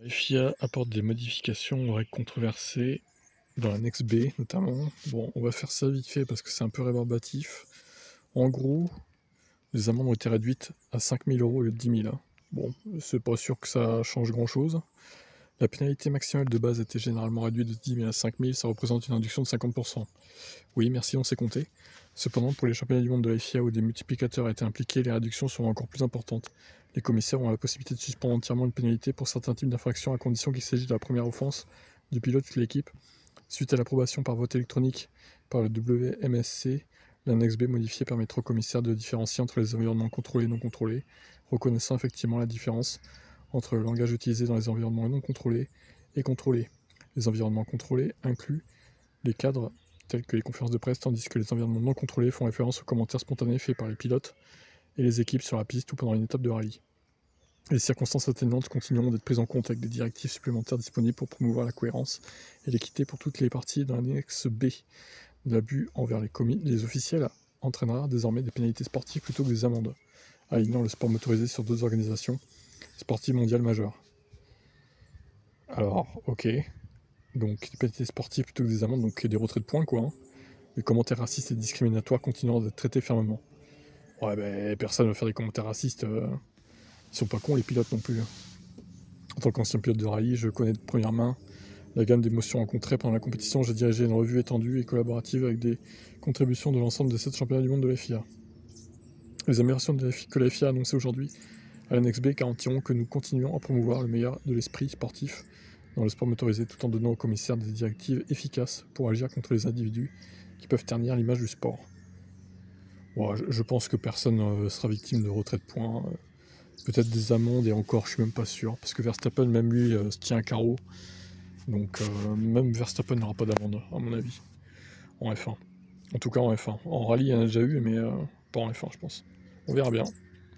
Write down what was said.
Les FIA apportent des modifications aux règles controversées dans l'annexe B notamment. Bon, on va faire ça vite fait parce que c'est un peu rébarbatif. En gros, les amendes ont été réduites à 5 000 € au lieu de 10 000. Bon, c'est pas sûr que ça change grand-chose. La pénalité maximale de base était généralement réduite de 10 000 à 5 000, ça représente une réduction de 50%. Oui, merci, on s'est compté. Cependant, pour les championnats du monde de la FIA où des multiplicateurs étaient impliqués, les réductions seront encore plus importantes. Les commissaires ont la possibilité de suspendre entièrement une pénalité pour certains types d'infractions à condition qu'il s'agisse de la première offense du pilote ou de l'équipe. Suite à l'approbation par vote électronique par le WMSC, l'annexe B modifiée permettra aux commissaires de différencier entre les environnements contrôlés et non contrôlés, reconnaissant effectivement la différence entre le langage utilisé dans les environnements non contrôlés et contrôlés. Les environnements contrôlés incluent les cadres tels que les conférences de presse, tandis que les environnements non contrôlés font référence aux commentaires spontanés faits par les pilotes et les équipes sur la piste ou pendant une étape de rallye. Les circonstances atténuantes continueront d'être prises en compte avec des directives supplémentaires disponibles pour promouvoir la cohérence et l'équité pour toutes les parties dans l'annexe B. L'abus envers les officiels entraînera désormais des pénalités sportives plutôt que des amendes, alignant le sport motorisé sur d'autres organisations sportives mondiales majeures. Alors, ok, donc des pénalités sportives plutôt que des amendes, donc des retraits de points quoi. Hein. Les commentaires racistes et discriminatoires continueront d'être traités fermement. Ouais, ben personne ne va faire des commentaires racistes. Ils sont pas cons les pilotes non plus. En tant qu'ancien pilote de rallye, je connais de première main la gamme d'émotions rencontrées pendant la compétition. J'ai dirigé une revue étendue et collaborative avec des contributions de l'ensemble des 7 championnats du monde de la FIA. Les améliorations que la FIA a annoncées aujourd'hui à l'annexe B garantiront que nous continuons à promouvoir le meilleur de l'esprit sportif dans le sport motorisé tout en donnant aux commissaires des directives efficaces pour agir contre les individus qui peuvent ternir l'image du sport. Bon, je pense que personne ne sera victime de retrait de points. Peut-être des amendes et encore, je suis même pas sûr. Parce que Verstappen, même lui, se tient à carreau. Donc même Verstappen n'aura pas d'amende, à mon avis, en F1. En tout cas en F1. En rallye, il y en a déjà eu, mais pas en F1, je pense. On verra bien.